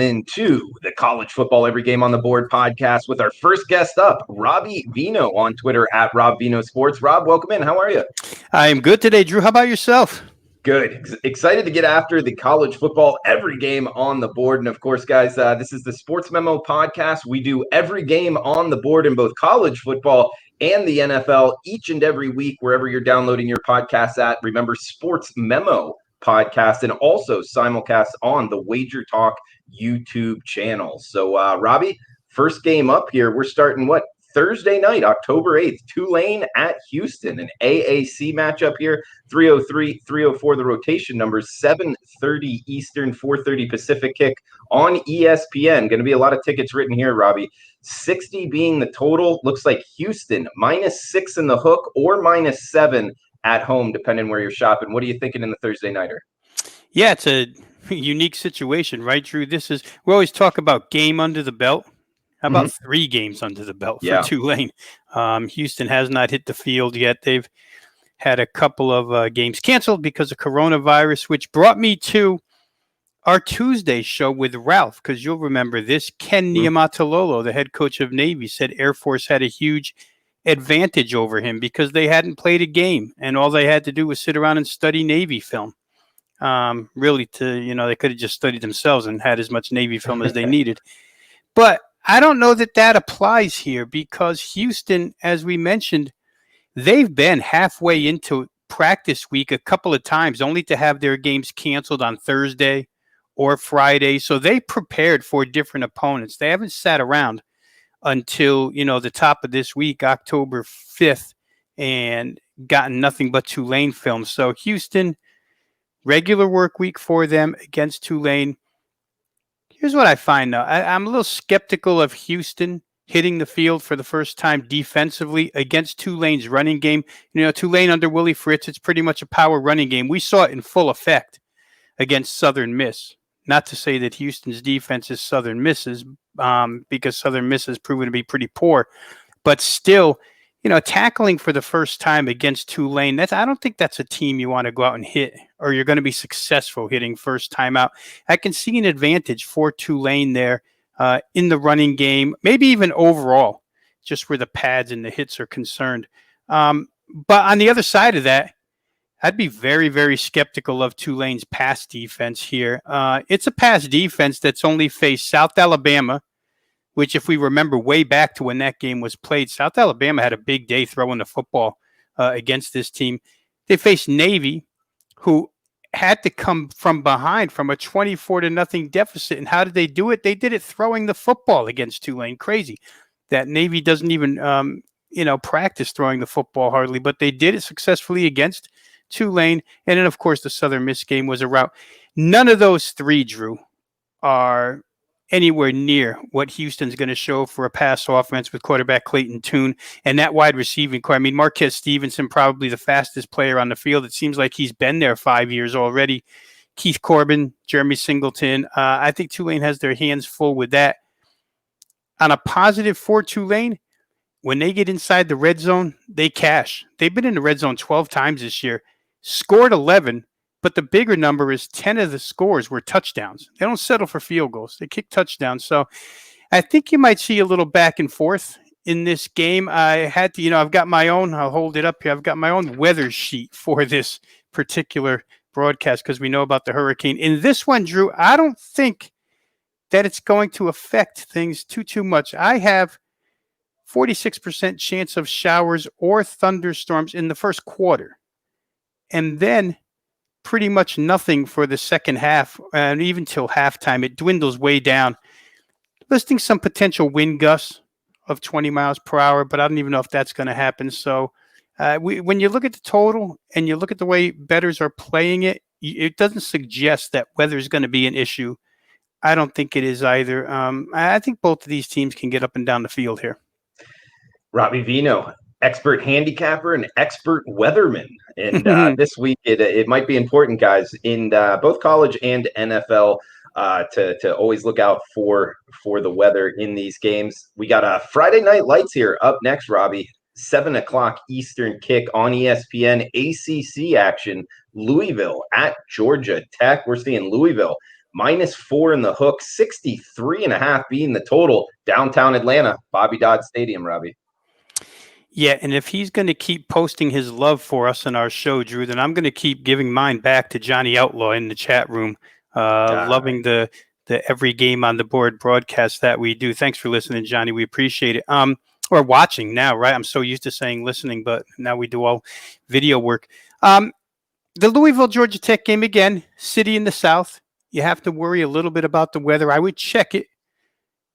into the College Football Every Game on the Board podcast with our first guest up, Robbie Veno on Twitter at Rob Veno Sports. Rob, welcome in. How are you? I am good today, Drew. How about yourself? Good. Excited to get after the college football every game on the board. And of course, guys, this is the Sports Memo podcast. We do every game on the board in both college football and the NFL each and every week, wherever you're downloading your podcasts at. Remember, Sports Memo podcast and also simulcast on the WagerTalk YouTube channel. So, Robbie, first game up here. We're starting Thursday night, October 8th, Tulane at Houston, an AAC matchup here, 3:03, 3:04, the rotation numbers, 7:30 Eastern, 4:30 Pacific kick on ESPN. Going to be a lot of tickets written here, Robbie. 60 being the total. Looks like Houston, -6 in the hook or -7 at home, depending where you're shopping. What are you thinking in the Thursday nighter? Yeah, it's a unique situation, right, Drew? We always talk about game under the belt. How about 3 games under the belt for Tulane? Houston has not hit the field yet. They've had a couple of games canceled because of coronavirus, which brought me to our Tuesday show with Ralph, because you'll remember this. Ken Niumatalolo, the head coach of Navy, said Air Force had a huge advantage over him because they hadn't played a game, and all they had to do was sit around and study Navy film. They could have just studied themselves and had as much Navy film as they needed. But I don't know that applies here, because Houston, as we mentioned, they've been halfway into practice week a couple of times, only to have their games canceled on Thursday or Friday. So they prepared for different opponents. They haven't sat around until, the top of this week, October 5th, and gotten nothing but Tulane film. So Houston, regular work week for them against Tulane. Here's what I find, though. I'm a little skeptical of Houston hitting the field for the first time defensively against Tulane's running game. Tulane under Willie Fritz, it's pretty much a power running game. We saw it in full effect against Southern Miss. Not to say that Houston's defense is Southern Miss's, because Southern Miss has proven to be pretty poor. But still, tackling for the first time against Tulane, I don't think that's a team you want to go out and hit, or you're going to be successful hitting first time out. I can see an advantage for Tulane there in the running game, maybe even overall, just where the pads and the hits are concerned. But on the other side of that, I'd be very, very skeptical of Tulane's pass defense here. It's a pass defense that's only faced South Alabama, which, if we remember way back to when that game was played, South Alabama had a big day throwing the football against this team. They faced Navy, who had to come from behind from a 24-0 deficit. And how did they do it? They did it throwing the football against Tulane. Crazy that Navy doesn't even, practice throwing the football hardly, but they did it successfully against Tulane. And then, of course, the Southern Miss game was a rout. None of those 3, Drew, are anywhere near what Houston's going to show for a pass offense with quarterback Clayton Tune and that wide receiving core. I mean, Marquez Stevenson, probably the fastest player on the field. It seems like he's been there 5 years already. Keith Corbin, Jeremy Singleton. I think Tulane has their hands full with that. On a positive for Tulane, when they get inside the red zone, they cash. They've been in the red zone 12 times this year, scored 11, but the bigger number is 10 of the scores were touchdowns. They don't settle for field goals. They kick touchdowns. So I think you might see a little back and forth in this game. I had to, I've got my own, I'll hold it up here. I've got my own weather sheet for this particular broadcast because we know about the hurricane. In this one, Drew, I don't think that it's going to affect things too much. I have 46% chance of showers or thunderstorms in the first quarter. And then pretty much nothing for the second half, and even till halftime, it dwindles way down. Listing some potential wind gusts of 20 miles per hour, but I don't even know if that's going to happen. So when you look at the total and you look at the way bettors are playing it, it doesn't suggest that weather is going to be an issue. I don't think it is either. I think both of these teams can get up and down the field here. Robbie Veno, expert handicapper and expert weatherman. And this week, it might be important, guys, in both college and NFL to always look out for the weather in these games. We got a Friday Night Lights here up next, Robbie. 7 o'clock Eastern kick on ESPN. ACC action. Louisville at Georgia Tech. We're seeing Louisville -4 in the hook, 63.5 being the total. Downtown Atlanta, Bobby Dodd Stadium, Robbie. Yeah, and if he's going to keep posting his love for us in our show, Drew, then I'm going to keep giving mine back to Johnny Outlaw in the chat room. Loving the every game on the board broadcast that we do. Thanks for listening, Johnny. We appreciate it. Or watching now, right? I'm so used to saying listening, but now we do all video work. The Louisville Georgia Tech game again, city in the South. You have to worry a little bit about the weather. I would check it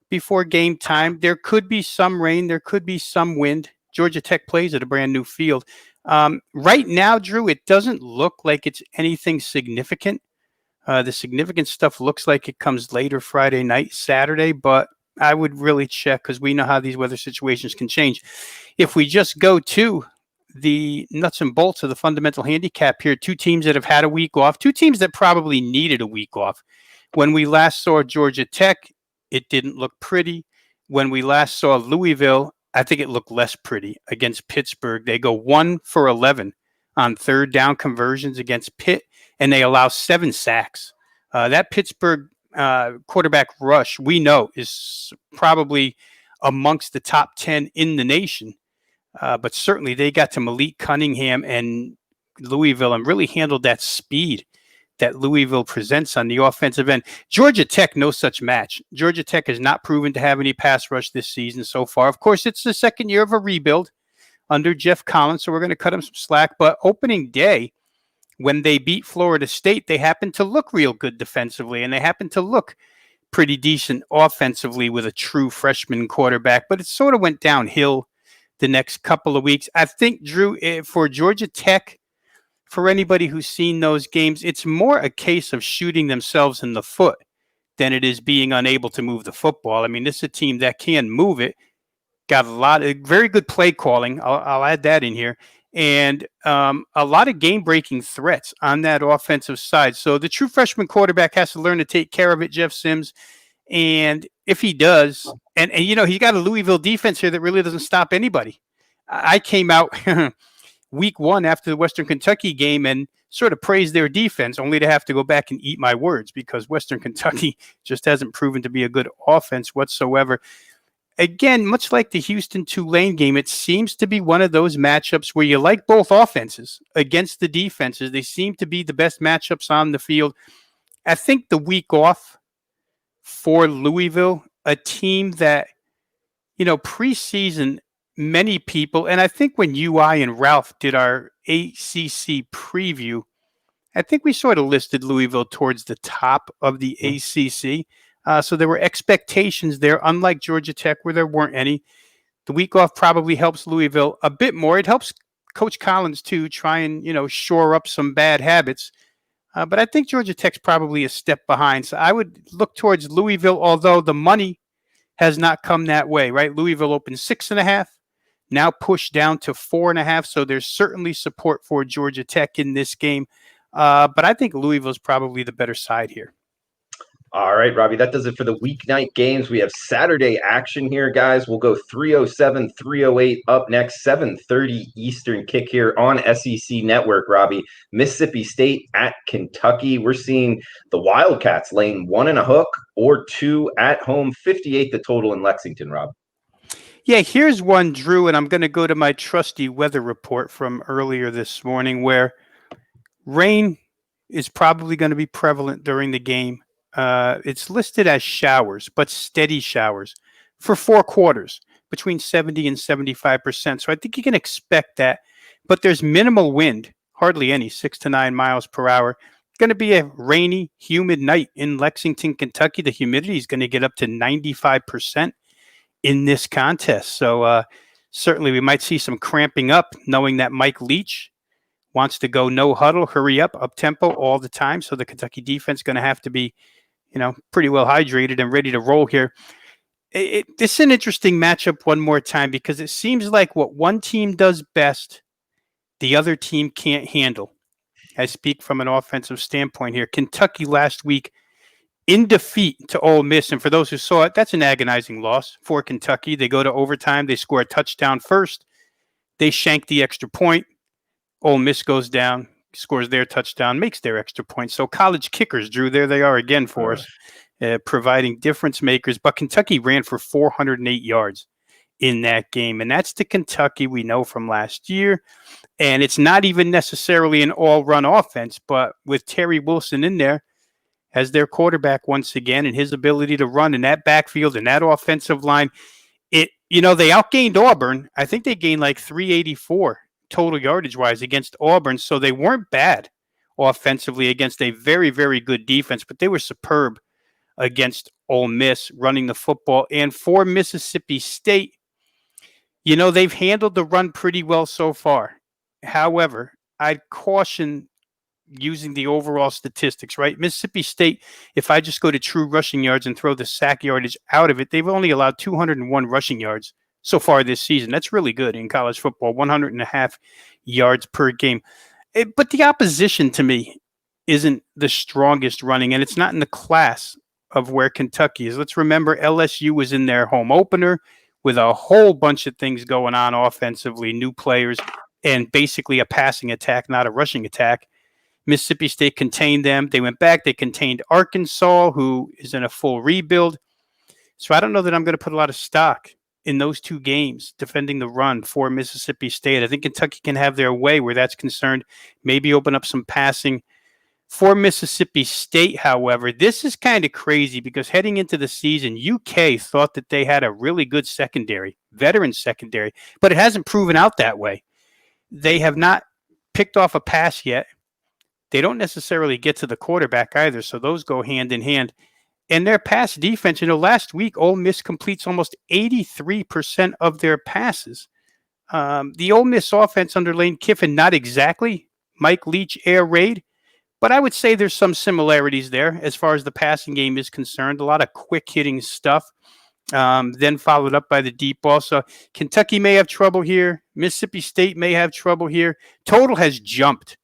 before game time. There could be some rain. There could be some wind. Georgia Tech plays at a brand new field. Right now, Drew, it doesn't look like it's anything significant. The significant stuff looks like it comes later Friday night, Saturday, but I would really check because we know how these weather situations can change. If we just go to the nuts and bolts of the fundamental handicap here, two teams that have had a week off, two teams that probably needed a week off. When we last saw Georgia Tech, it didn't look pretty. When we last saw Louisville, I think it looked less pretty against Pittsburgh. They go 1 for 11 on third down conversions against Pitt, and they allow 7 sacks. That Pittsburgh quarterback rush, we know, is probably amongst the top 10 in the nation. But certainly they got to Malik Cunningham and Louisville and really handled that speed that Louisville presents on the offensive end. Georgia Tech, no such match. Georgia Tech has not proven to have any pass rush this season so far. Of course, it's the second year of a rebuild under Jeff Collins, so we're going to cut him some slack. But opening day, when they beat Florida State, they happened to look real good defensively, and they happened to look pretty decent offensively with a true freshman quarterback. But it sort of went downhill the next couple of weeks. I think, Drew, for Georgia Tech, for anybody who's seen those games, it's more a case of shooting themselves in the foot than it is being unable to move the football. I mean, this is a team that can move it, got a lot of very good play calling. I'll add that in here. And a lot of game-breaking threats on that offensive side. So the true freshman quarterback has to learn to take care of it, Jeff Sims. And if he does, and you know, he's got a Louisville defense here that really doesn't stop anybody. I came out week 1 after the Western Kentucky game and sort of praised their defense, only to have to go back and eat my words because Western Kentucky just hasn't proven to be a good offense whatsoever. Again, much like the Houston-Tulane game, it seems to be one of those matchups where you like both offenses against the defenses. They seem to be the best matchups on the field. I think the week off for Louisville, a team that, you know, preseason, many people, and I think when you, I, and Ralph did our ACC preview, I think we sort of listed Louisville towards the top of the ACC. So there were expectations there, unlike Georgia Tech, where there weren't any. The week off probably helps Louisville a bit more. It helps Coach Collins, too, try and, you know, shore up some bad habits. But I think Georgia Tech's probably a step behind. So I would look towards Louisville, although the money has not come that way, right? Louisville opened 6.5, now pushed down to 4.5. So there's certainly support for Georgia Tech in this game. But I think Louisville's probably the better side here. All right, Robbie, that does it for the weeknight games. We have Saturday action here, guys. We'll go 3:07, 3:08 up next, 7:30 Eastern kick here on SEC Network, Robbie. Mississippi State at Kentucky. We're seeing the Wildcats laying 1.5 hook or 2 at home, 58 the total in Lexington, Rob. Yeah, here's one, Drew, and I'm going to go to my trusty weather report from earlier this morning where rain is probably going to be prevalent during the game. It's listed as showers, but steady showers for 4 quarters, between 70 and 75%. So I think you can expect that. But there's minimal wind, hardly any, 6 to 9 miles per hour. It's going to be a rainy, humid night in Lexington, Kentucky. The humidity is going to get up to 95% in this contest. So certainly we might see some cramping up, knowing that Mike Leach wants to go no huddle, hurry up tempo all the time. So the Kentucky defense is going to have to be, you know, pretty well hydrated and ready to roll here. This is an interesting matchup one more time because it seems like what one team does best, the other team can't handle. I speak from an offensive standpoint here. Kentucky last week in defeat to Ole Miss. And for those who saw it, that's an agonizing loss for Kentucky. They go to overtime. They score a touchdown first. They shank the extra point. Ole Miss goes down. scores their touchdown, makes their extra point. So college kickers, Drew, there they are again for us, providing difference makers. But Kentucky ran for 408 yards in that game. And that's the Kentucky we know from last year. And it's not even necessarily an all-run offense, but with Terry Wilson in there as their quarterback once again, and his ability to run in that backfield and that offensive line, they outgained Auburn. I think they gained like 384 total yardage-wise against Auburn, so they weren't bad offensively against a very, very good defense, but they were superb against Ole Miss running the football. And for Mississippi State, they've handled the run pretty well so far. However, I'd caution using the overall statistics, right? Mississippi State, if I just go to true rushing yards and throw the sack yardage out of it, they've only allowed 201 rushing yards so far this season. That's really good in college football, 100.5 yards per game. But the opposition to me isn't the strongest running, and it's not in the class of where Kentucky is. Let's remember LSU was in their home opener with a whole bunch of things going on offensively, new players, and basically a passing attack, not a rushing attack. Mississippi State contained them. They went back. They contained Arkansas, who is in a full rebuild. So I don't know that I'm going to put a lot of stock in those two games defending the run for Mississippi State. I think Kentucky can have their way where that's concerned, maybe open up some passing. For Mississippi State, however, this is kind of crazy because heading into the season, UK thought that they had a really good secondary, veteran secondary, but it hasn't proven out that way. They have not picked off a pass yet. They don't necessarily get to the quarterback either, so those go hand in hand. And their pass defense, last week, Ole Miss completes almost 83% of their passes. The Ole Miss offense under Lane Kiffin, not exactly Mike Leach air raid, but I would say there's some similarities there as far as the passing game is concerned. A lot of quick-hitting stuff, then followed up by the deep ball. So Kentucky may have trouble here. Mississippi State may have trouble here. Total has jumped.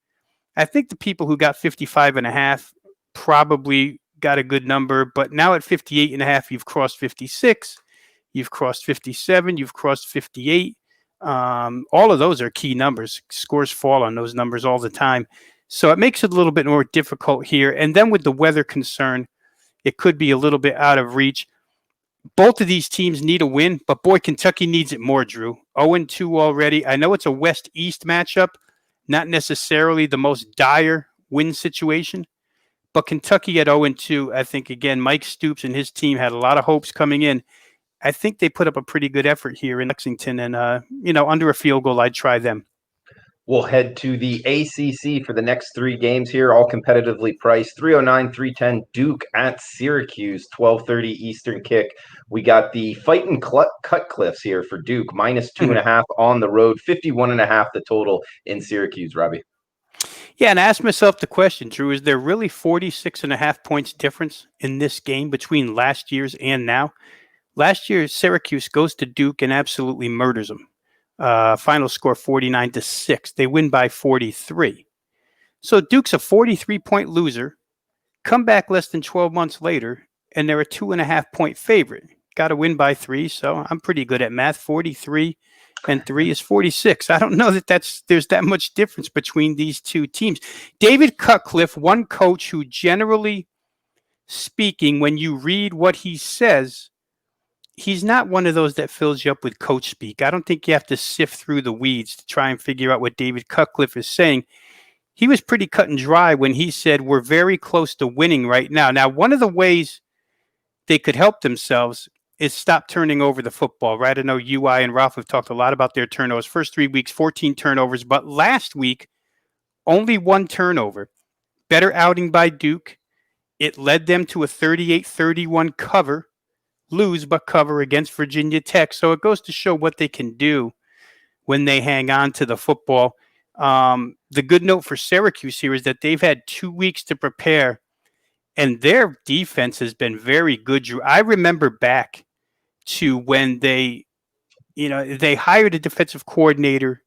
I think the people who got 55.5 probably got a good number, but now at 58.5, you've crossed 56, you've crossed 57, you've crossed 58. All of those are key numbers. Scores fall on those numbers all the time. So it makes it a little bit more difficult here. And then with the weather concern, it could be a little bit out of reach. Both of these teams need a win, but boy, Kentucky needs it more, Drew. 0-2 already. I know it's a West-East matchup, not necessarily the most dire win situation, but Kentucky at 0-2, I think, again, Mike Stoops and his team had a lot of hopes coming in. I think they put up a pretty good effort here in Lexington, and, under a field goal, I'd try them. We'll head to the ACC for the next three games here, all competitively priced. 309, 310 Duke at Syracuse, 12:30 Eastern kick. We got the Fightin' Cutcliffes here for Duke, -2.5 on the road, 51.5 the total in Syracuse, Robbie. Yeah, and I asked myself the question, Drew, is there really 46.5 points difference in this game between last year's and now? Last year, Syracuse goes to Duke and absolutely murders them. Final score 49-6. They win by 43. So Duke's a 43-point loser, come back less than 12 months later, and they're a 2.5-point favorite. Got to win by 3, so I'm pretty good at math. 43 and 3 is 46. I don't know that there's that much difference between these two teams. David Cutcliffe, one coach who generally speaking, when you read what he says, he's not one of those that fills you up with coach speak. I don't think you have to sift through the weeds to try and figure out what David Cutcliffe is saying. He was pretty cut and dry when he said, we're very close to winning right now. Now, one of the ways they could help themselves is stop turning over the football, right? I know UI and Ralph have talked a lot about their turnovers. First 3 weeks, 14 turnovers, but last week, only 1 turnover. Better outing by Duke. It led them to a 38-31 cover. Lose but cover against Virginia Tech. So it goes to show what they can do when they hang on to the football. The good note for Syracuse here is that they've had 2 weeks to prepare, and their defense has been very good, Drew. I remember back to when they hired a defensive coordinator.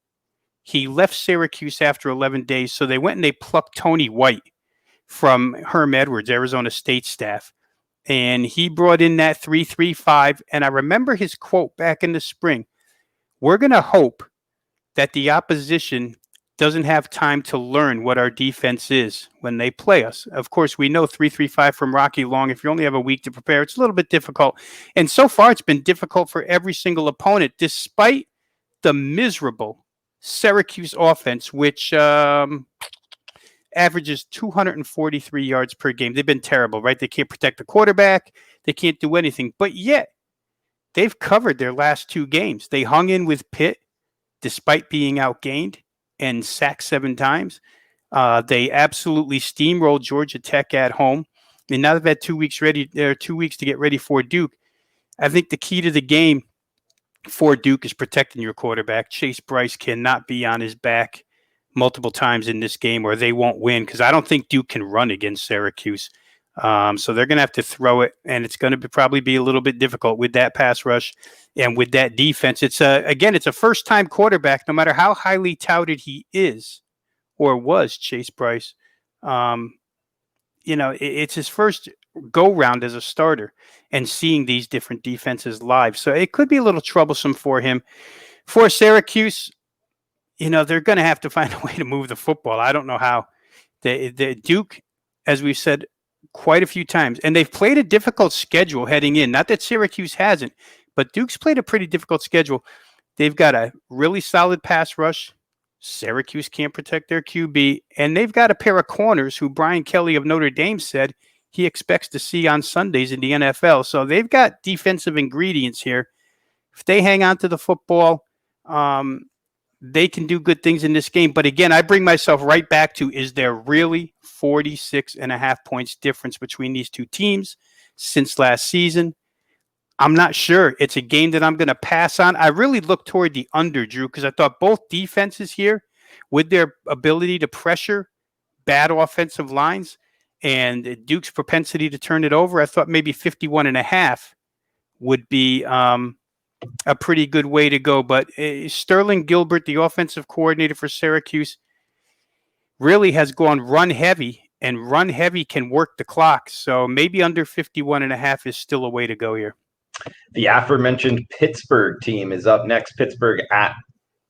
He left Syracuse after 11 days, so they went and they plucked Tony White from Herm Edwards, Arizona State staff. And he brought in that 3-3-5. And I remember his quote back in the spring. We're going to hope that the opposition doesn't have time to learn what our defense is when they play us. Of course, we know 3-3-5 from Rocky Long. If you only have a week to prepare, it's a little bit difficult. And so far, it's been difficult for every single opponent, despite the miserable Syracuse offense, which averages 243 yards per game. They've been terrible, right? They can't protect the quarterback. They can't do anything. But yet, they've covered their last 2 games. They hung in with Pitt despite being outgained and sacked 7 times. They absolutely steamrolled Georgia Tech at home. And now they've had 2 weeks to get ready for Duke. I think the key to the game for Duke is protecting your quarterback. Chase Bryce cannot be on his back multiple times in this game or they won't win, because I don't think Duke can run against Syracuse. So they're going to have to throw it, and it's going to probably be a little bit difficult with that pass rush and with that defense. It's a first-time quarterback, no matter how highly touted he is or was, Chase Bryce. It's his first go-round as a starter and seeing these different defenses live. So it could be a little troublesome for him. For Syracuse, they're going to have to find a way to move the football. I don't know how. The Duke, as we've said quite a few times, and they've played a difficult schedule heading in. Not that Syracuse hasn't, but Duke's played a pretty difficult schedule. They've got a really solid pass rush. Syracuse can't protect their QB, and they've got a pair of corners who Brian Kelly of Notre Dame said he expects to see on Sundays in the NFL. So they've got defensive ingredients here. If they hang on to the football, they can do good things in this game. But again, I bring myself right back to, is there really 46.5 points difference between these two teams since last season? I'm not sure. It's a game that I'm going to pass on. I really look toward the under, Drew, because I thought both defenses here, with their ability to pressure bad offensive lines and Duke's propensity to turn it over, I thought maybe 51.5 would be a pretty good way to go. But Sterling Gilbert, the offensive coordinator for Syracuse, really has gone run heavy, and run heavy can work the clock. So maybe under 51.5 is still a way to go here. The aforementioned Pittsburgh team is up next. Pittsburgh at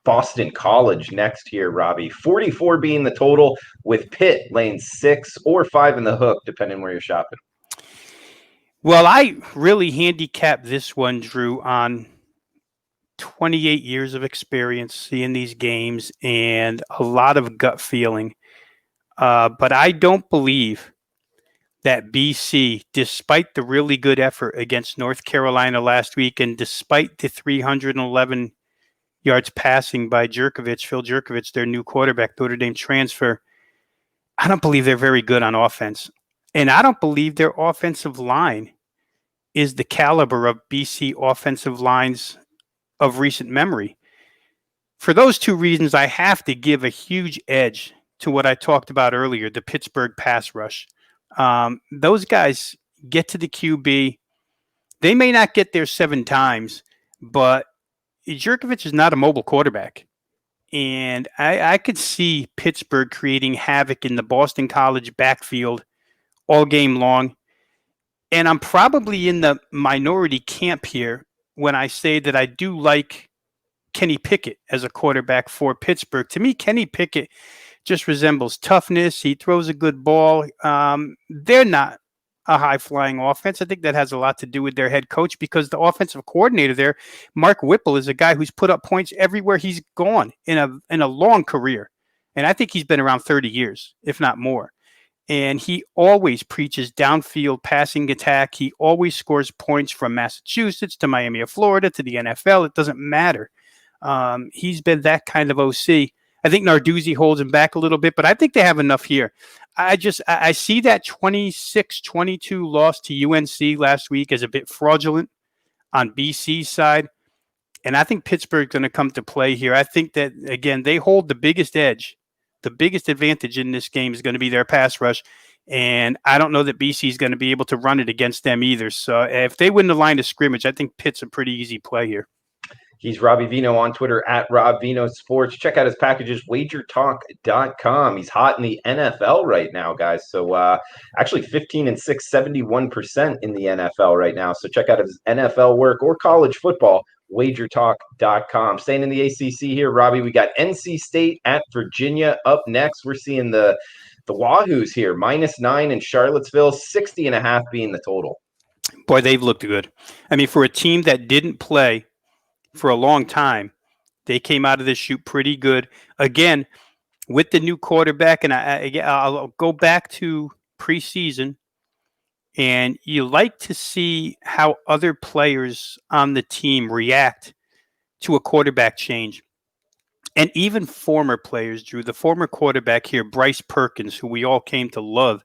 Boston College next here, Robbie. 44 being the total, with Pitt laying 6 or 5 in the hook, depending where you're shopping. Well, I really handicap this one, Drew, on 28 years of experience seeing these games and a lot of gut feeling. But I don't believe that BC, despite the really good effort against North Carolina last week, and despite the 311 yards passing by Phil Jurkovich, their new quarterback, Notre Dame transfer, I don't believe they're very good on offense. And I don't believe their offensive line is the caliber of BC offensive lines of recent memory. For those two reasons, I have to give a huge edge to what I talked about earlier, the Pittsburgh pass rush. Those guys get to the QB. They may not get there 7 times, but Jurkovich is not a mobile quarterback. And I could see Pittsburgh creating havoc in the Boston College backfield all game long. And I'm probably in the minority camp here when I say that I do like Kenny Pickett as a quarterback for Pittsburgh. To me, Kenny Pickett just resembles toughness. He throws a good ball. They're not a high-flying offense. I think that has a lot to do with their head coach, because the offensive coordinator there, Mark Whipple, is a guy who's put up points everywhere he's gone in a long career. And I think he's been around 30 years, if not more. And he always preaches downfield passing attack. He always scores points from Massachusetts to Miami of Florida to the NFL. It doesn't matter. He's been that kind of OC. I think Narduzzi holds him back a little bit, but I think they have enough here. I see that 26-22 loss to UNC last week as a bit fraudulent on BC's side. And I think Pittsburgh's going to come to play here. I think that, again, they hold the biggest edge. The biggest advantage in this game is going to be their pass rush. And I don't know that BC is going to be able to run it against them either. So if they win the line of scrimmage, I think Pitt's a pretty easy play here. He's Robbie Veno on Twitter at Rob Veno Sports. Check out his packages, WagerTalk.com. He's hot in the NFL right now, guys. So actually 15-6, 71% in the NFL right now. So check out his NFL work or college football, WagerTalk.com. Staying in the ACC here, Robbie, we got NC State at Virginia up next. We're seeing the Wahoos here, -9 in Charlottesville, 60.5 being the total. Boy, they've looked good. I mean, for a team that didn't play for a long time, they came out of this shoot pretty good. Again, with the new quarterback, and I'll go back to preseason, and you like to see how other players on the team react to a quarterback change. And even former players, Drew, the former quarterback here, Bryce Perkins, who we all came to love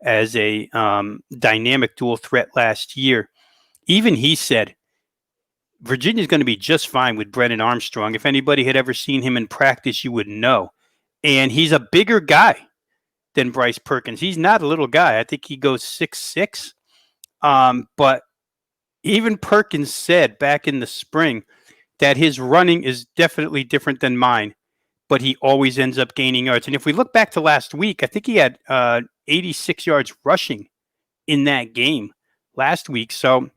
as a dynamic dual threat last year, even he said, Virginia's going to be just fine with Brennan Armstrong. If anybody had ever seen him in practice, you would know. And he's a bigger guy than Bryce Perkins. He's not a little guy. I think he goes 6'6". But even Perkins said back in the spring that his running is definitely different than mine, but he always ends up gaining yards. And if we look back to last week, I think he had 86 yards rushing in that game last week. So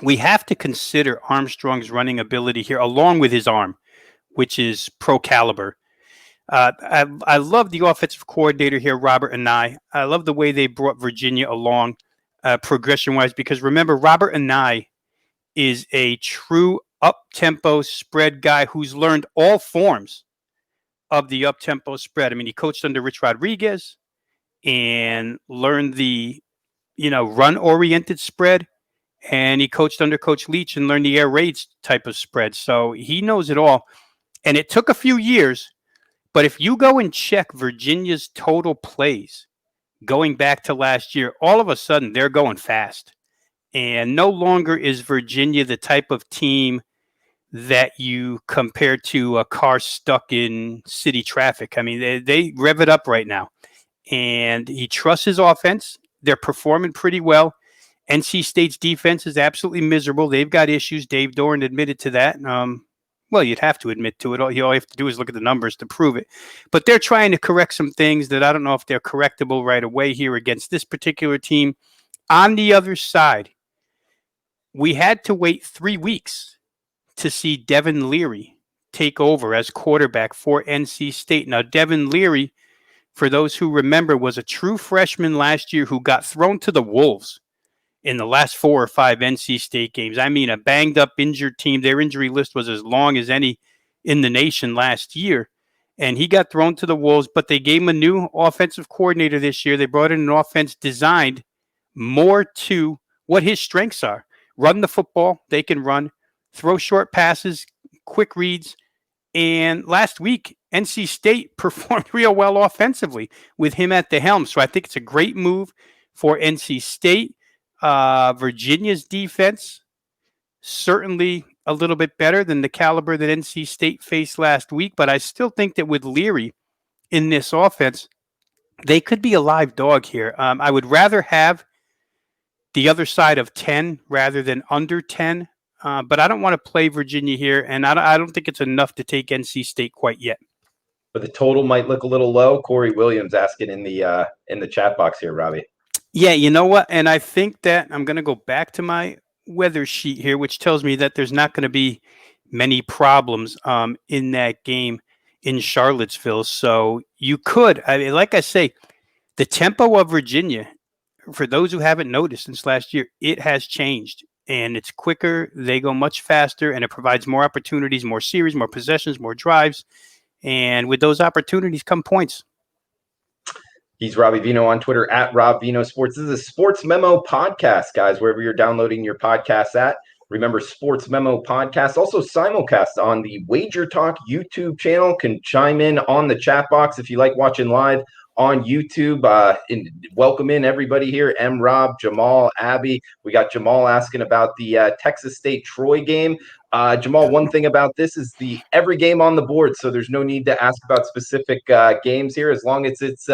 we have to consider Armstrong's running ability here, along with his arm, which is pro caliber. I love the offensive coordinator here, Robert Anae. I love the way they brought Virginia along progression-wise, because remember, Robert Anae is a true up-tempo spread guy who's learned all forms of the up-tempo spread. I mean, he coached under Rich Rodriguez and learned the, run-oriented spread, and he coached under Coach Leach and learned the air raids type of spread. So he knows it all, and it took a few years. But if you go and check Virginia's total plays going back to last year, all of a sudden they're going fast. And no longer is Virginia the type of team that you compare to a car stuck in city traffic. I mean, they rev it up right now. And he trusts his offense. They're performing pretty well. NC State's defense is absolutely miserable. They've got issues. Dave Doran admitted to that. Well, you'd have to admit to it. All you have to do is look at the numbers to prove it. But they're trying to correct some things that I don't know if they're correctable right away here against this particular team. On the other side, we had to wait 3 weeks to see Devin Leary take over as quarterback for NC State. Now, Devin Leary, for those who remember, was a true freshman last year who got thrown to the wolves in the last 4 or 5 NC State games. I mean, a banged-up, injured team. Their injury list was as long as any in the nation last year. And he got thrown to the wolves, but they gave him a new offensive coordinator this year. They brought in an offense designed more to what his strengths are. Run the football. They can run. Throw short passes, quick reads. And last week, NC State performed real well offensively with him at the helm. So I think it's a great move for NC State. Virginia's defense, certainly a little bit better than the caliber that NC State faced last week, but I still think that with Leary in this offense, they could be a live dog here. I would rather have the other side of 10 rather than under 10, but I don't want to play Virginia here, and I don't think it's enough to take NC State quite yet. But the total might look a little low. Corey Williams asking in the chat box here, Robbie. Yeah, you know what? And I think that I'm going to go back to my weather sheet here, which tells me that there's not going to be many problems in that game in Charlottesville. So you could, like I say, the tempo of Virginia, for those who haven't noticed since last year, it has changed. And it's quicker. They go much faster, and it provides more opportunities, more series, more possessions, more drives. And with those opportunities come points. He's Robbie Veno on Twitter at Rob Veno Sports. This is a Sports Memo podcast, guys, wherever you're downloading your podcasts at. Remember, Sports Memo podcast, also simulcast on the WagerTalk YouTube channel. Can chime in on the chat box if you like watching live on YouTube. And welcome in everybody here. Rob, Jamal, Abby. We got Jamal asking about the Texas State Troy game. Jamal, one thing about this is every game on the board, so there's no need to ask about specific games here as long as it's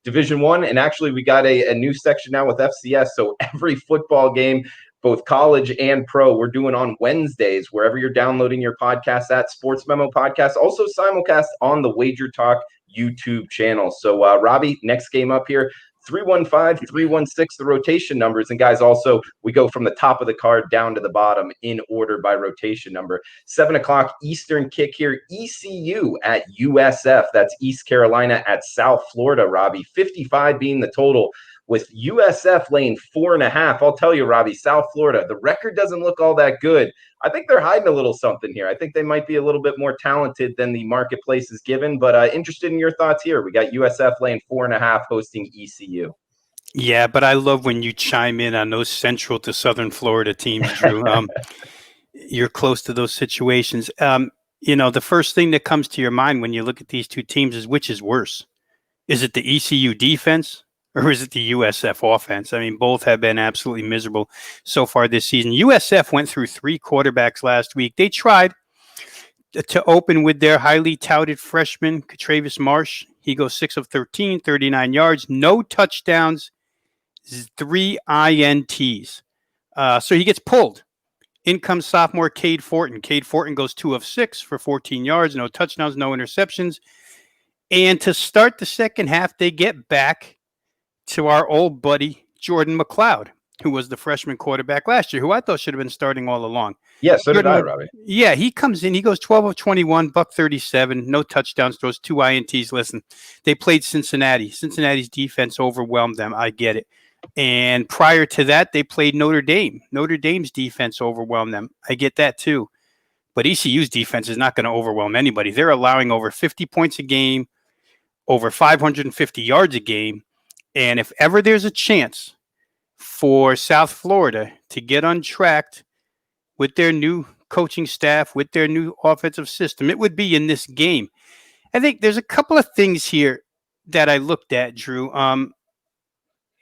Division I. And actually, we got a new section now with FCS, so every football game, both college and pro, we're doing on Wednesdays, wherever you're downloading your podcast at Sports Memo Podcast, also simulcast on the WagerTalk YouTube channel. So, Robbie, next game up here, 315-316, the rotation numbers. And guys, also, we go from the top of the card down to the bottom in order by rotation number. 7 o'clock Eastern kick here. ECU at USF. That's East Carolina at South Florida, Robbie. 55 being the total, with USF laying 4.5. I'll tell you, Robbie, South Florida, the record doesn't look all that good. I think they're hiding a little something here. I think they might be a little bit more talented than the marketplace is given, but interested in your thoughts here. We got USF laying 4.5 hosting ECU. Yeah, but I love when you chime in on those Central to Southern Florida teams, Drew. You're close to those situations. The first thing that comes to your mind when you look at these two teams is which is worse. Is it the ECU defense or is it the USF offense? I mean, both have been absolutely miserable so far this season. USF went through 3 quarterbacks last week. They tried to open with their highly touted freshman, Travis Marsh. He goes 6 of 13, 39 yards, no touchdowns, 3 INTs. So he gets pulled. In comes sophomore Cade Fortin. Cade Fortin goes 2 of 6 for 14 yards, no touchdowns, no interceptions. And to start the second half, they get back to our old buddy, Jordan McLeod, who was the freshman quarterback last year, who I thought should have been starting all along. Yeah, so did I, Robbie. Yeah, he comes in. He goes 12 of 21, buck 37, no touchdowns, throws 2 INTs. Listen, they played Cincinnati. Cincinnati's defense overwhelmed them. I get it. And prior to that, they played Notre Dame. Notre Dame's defense overwhelmed them. I get that too. But ECU's defense is not going to overwhelm anybody. They're allowing over 50 points a game, over 550 yards a game. And if ever there's a chance for South Florida to get untracked with their new coaching staff, with their new offensive system, it would be in this game. I think there's a couple of things here that I looked at, Drew.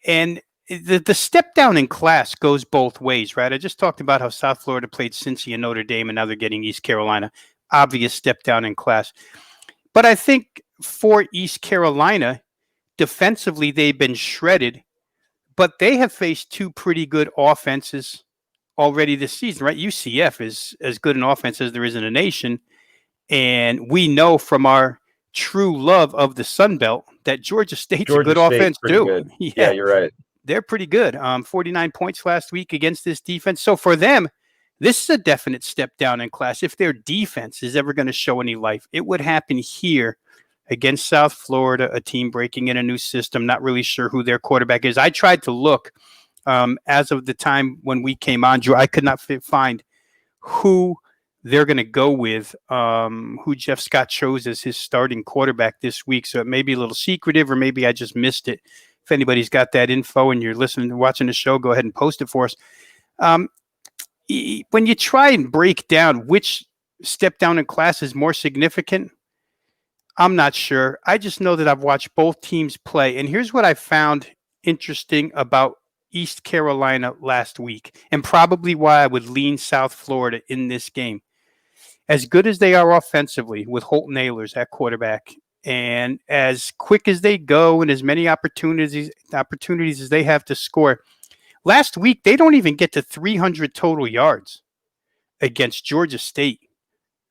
And the step down in class goes both ways, right? I just talked about how South Florida played Cincy and Notre Dame, and now they're getting East Carolina. Obvious step down in class. But I think for East Carolina, defensively, they've been shredded, but they have faced 2 pretty good offenses already this season, right? UCF is as good an offense as there is in a nation. And we know from our true love of the Sun Belt that Georgia State's a good offense too. Good. Yeah, you're right. They're pretty good. 49 points last week against this defense. So for them, this is a definite step down in class. If their defense is ever going to show any life, it would happen here against South Florida, a team breaking in a new system, not really sure who their quarterback is. I tried to look as of the time when we came on, Drew. I could not find who they're going to go with, who Jeff Scott chose as his starting quarterback this week. So it may be a little secretive, or maybe I just missed it. If anybody's got that info and you're listening, watching the show, go ahead and post it for us. When you try and break down which step down in class is more significant, I'm not sure. I just know that I've watched both teams play. And here's what I found interesting about East Carolina last week, and probably why I would lean South Florida in this game. As good as they are offensively with Holton Ahlers at quarterback, and as quick as they go and as many opportunities as they have to score, last week they don't even get to 300 total yards against Georgia State.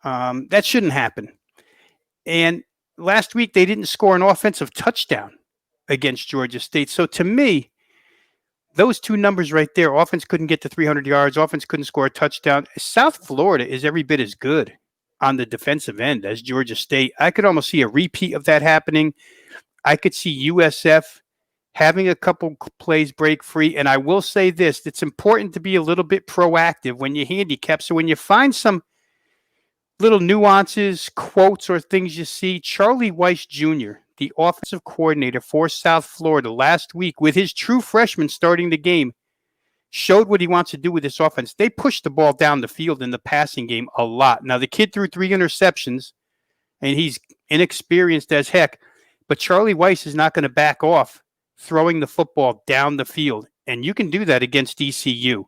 That shouldn't happen. And last week they didn't score an offensive touchdown against Georgia State. So to me, those 2 numbers right there, offense couldn't get to 300 yards, offense couldn't score a touchdown. South Florida is every bit as good on the defensive end as Georgia State. I could almost see a repeat of that happening. I could see USF having a couple plays break free. And I will say this, it's important to be a little bit proactive when you handicap. So when you find some little nuances, quotes, or things you see, Charlie Weiss Jr., the offensive coordinator for South Florida last week, with his true freshman starting the game, showed what he wants to do with this offense. They pushed the ball down the field in the passing game a lot. Now, the kid threw 3 interceptions, and he's inexperienced as heck, but Charlie Weiss is not going to back off throwing the football down the field, and you can do that against ECU.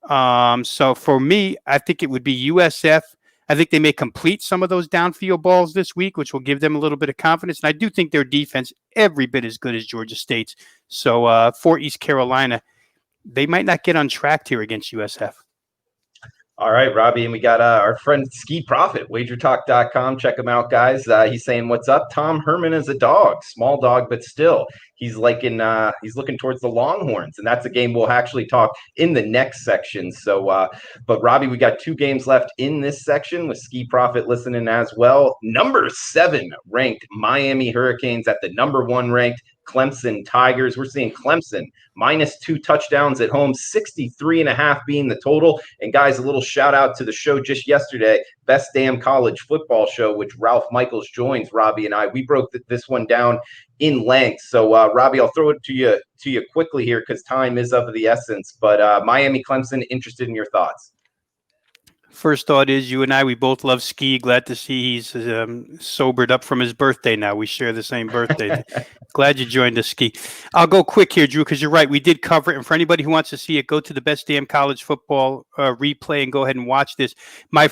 So for me, I think it would be USF. I think they may complete some of those downfield balls this week, which will give them a little bit of confidence. And I do think their defense every bit as good as Georgia State's. So for East Carolina, they might not get untracked here against USF. All right, Robbie, and we got our friend Ski Prophet, WagerTalk.com. Check him out, guys. He's saying, "What's up?" Tom Herman is a dog, small dog, but still, he's he's looking towards the Longhorns, and that's a game we'll actually talk in the next section. So, but Robbie, we got 2 games left in this section with Ski Prophet listening as well. Number 7 ranked Miami Hurricanes at the number 1 ranked Clemson Tigers. We're seeing Clemson -2 touchdowns at home, 63.5 being the total. And guys, a little shout out to the show just yesterday, Best Damn College Football Show, which Ralph Michaels joins Robbie and I. We broke this one down in length. So Robbie, I'll throw it to you quickly here because time is of the essence. But Miami Clemson, interested in your thoughts. First thought is you and I, we both love Ski. Glad to see he's sobered up from his birthday now. We share the same birthday. Glad you joined us, Ski. I'll go quick here, Drew, because you're right. We did cover it. And for anybody who wants to see it, go to the Best Damn College Football replay and go ahead and watch this. My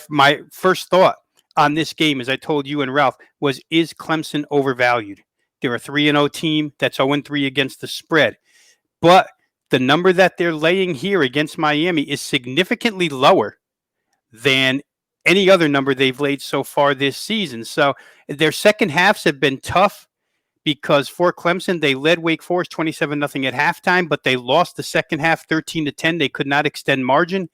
first thought on this game, as I told you and Ralph, was, is Clemson overvalued? They're a 3-0 team that's 0-3 against the spread. But the number that they're laying here against Miami is significantly lower than any other number they've laid so far this season. So their second halves have been tough because for Clemson, they led Wake Forest 27-0 at halftime, but they lost the second half 13-10. They could not extend margin.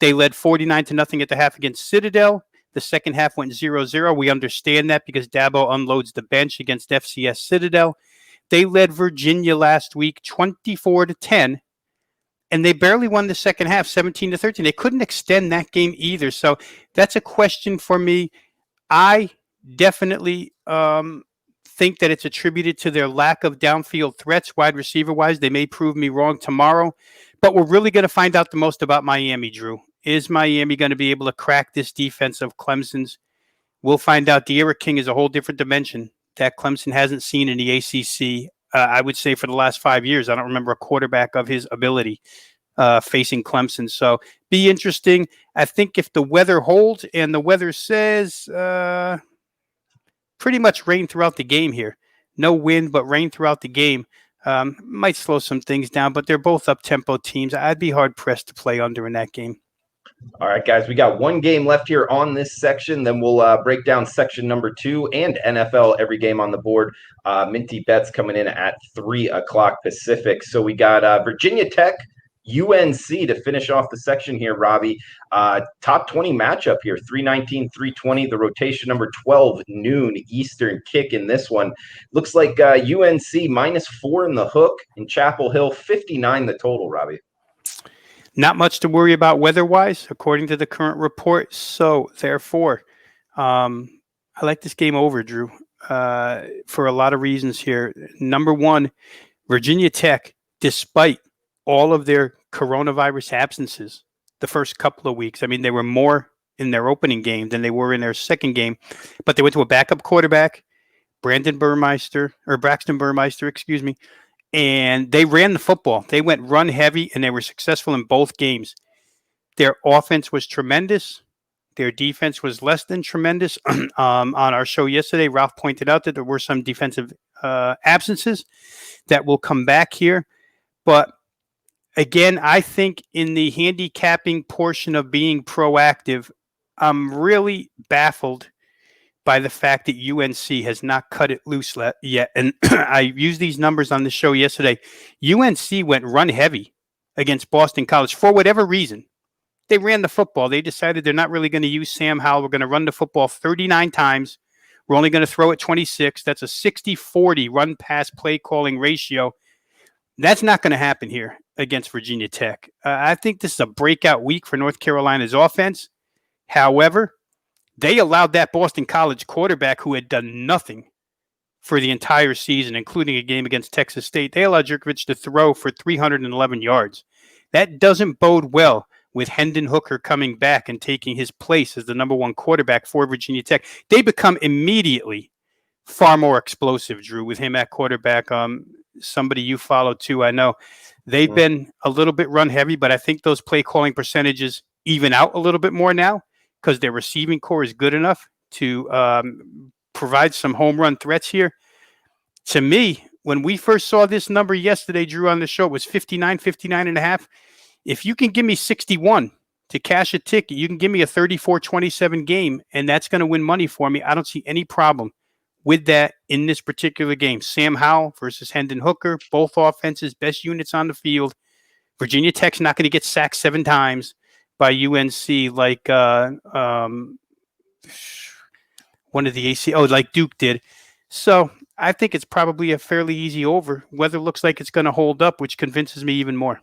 They led 49-0 at the half against Citadel. The second half went 0-0. We understand that because Dabo unloads the bench against FCS Citadel. They led Virginia last week 24-10. And they barely won the second half, 17-13. They couldn't extend that game either. So that's a question for me. I definitely think that it's attributed to their lack of downfield threats, wide receiver-wise. They may prove me wrong tomorrow. But we're really going to find out the most about Miami, Drew. Is Miami going to be able to crack this defense of Clemson's? We'll find out. De'Ara King is a whole different dimension that Clemson hasn't seen in the ACC. I would say for the last 5 years, I don't remember a quarterback of his ability facing Clemson. So be interesting. I think if the weather holds and the weather says pretty much rain throughout the game here, no wind, but rain throughout the game, might slow some things down, but they're both up-tempo teams. I'd be hard-pressed to play under in that game. All right, guys, we got 1 game left here on this section. Then we'll break down section number 2 and NFL every game on the board. Minty bets coming in at 3:00 Pacific. So we got Virginia Tech, UNC to finish off the section here, Robbie. Top 20 matchup here, 319, 320, the rotation number 12, noon Eastern kick in this one. Looks like UNC -4 in the hook, and Chapel Hill 59 the total, Robbie. Not much to worry about weather-wise, according to the current report. So, therefore, I like this game over, Drew, for a lot of reasons here. Number one, Virginia Tech, despite all of their coronavirus absences the first couple of weeks, I mean, they were more in their opening game than they were in their second game, but they went to a backup quarterback, Braxton Burmeister, and they ran the football. They went run heavy, and they were successful in both games. Their offense was tremendous. Their defense was less than tremendous. On our show yesterday, Ralph pointed out that there were some defensive absences that will come back here. But again, I think in the handicapping portion of being proactive, I'm really baffled by the fact that UNC has not cut it loose yet. And I used these numbers on the show yesterday. UNC went run heavy against Boston College for whatever reason. They ran the football. They decided they're not really going to use Sam Howell. We're going to run the football 39 times. We're only going to throw it 26. That's a 60-40 run-pass play-calling ratio. That's not going to happen here against Virginia Tech. I think this is a breakout week for North Carolina's offense. However, they allowed that Boston College quarterback who had done nothing for the entire season, including a game against Texas State. They allowed Jerkovich to throw for 311 yards. That doesn't bode well with Hendon Hooker coming back and taking his place as the number 1 quarterback for Virginia Tech. They become immediately far more explosive, Drew, with him at quarterback. Somebody you follow too, I know. They've been a little bit run heavy, but I think those play calling percentages even out a little bit more now, because their receiving core is good enough to provide some home run threats here. To me, when we first saw this number yesterday, Drew, on the show, it was 59 and a half. If you can give me 61 to cash a ticket. You can give me a 34-27 game, and that's going to win money for me. I don't see any problem with that in this particular game. Sam Howell versus Hendon Hooker, both offenses, best units on the field. Virginia Tech's not going to get sacked 7 times by UNC like one of the like Duke did. So I think it's probably a fairly easy over. Weather looks like it's going to hold up, which convinces me even more.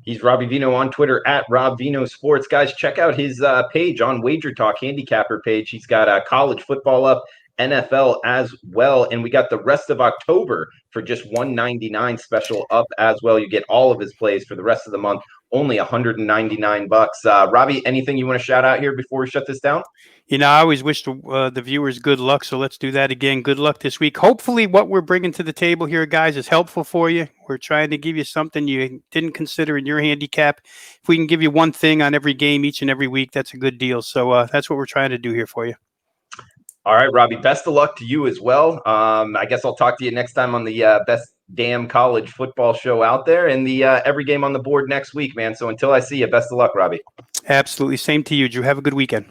He's Robbie Veno on Twitter at Rob Veno Sports. Guys, check out his page on WagerTalk, handicapper page. He's got college football up, NFL as well. And we got the rest of October for just $199 special up as well. You get all of his plays for the rest of the month, only $199. Robbie, anything you want to shout out here before we shut this down? I always wish the viewers good luck, so let's do that again. Good luck this week. Hopefully what we're bringing to the table here, guys, is helpful for you. We're trying to give you something you didn't consider in your handicap. If we can give you one thing on every game each and every week, that's a good deal. So that's what we're trying to do here for you. All right, Robbie, best of luck to you as well. I guess I'll talk to you next time on the best damn college football show out there and the every game on the board next week, man. So until I see you, best of luck, Robbie. Absolutely. Same to you, Drew. Have a good weekend.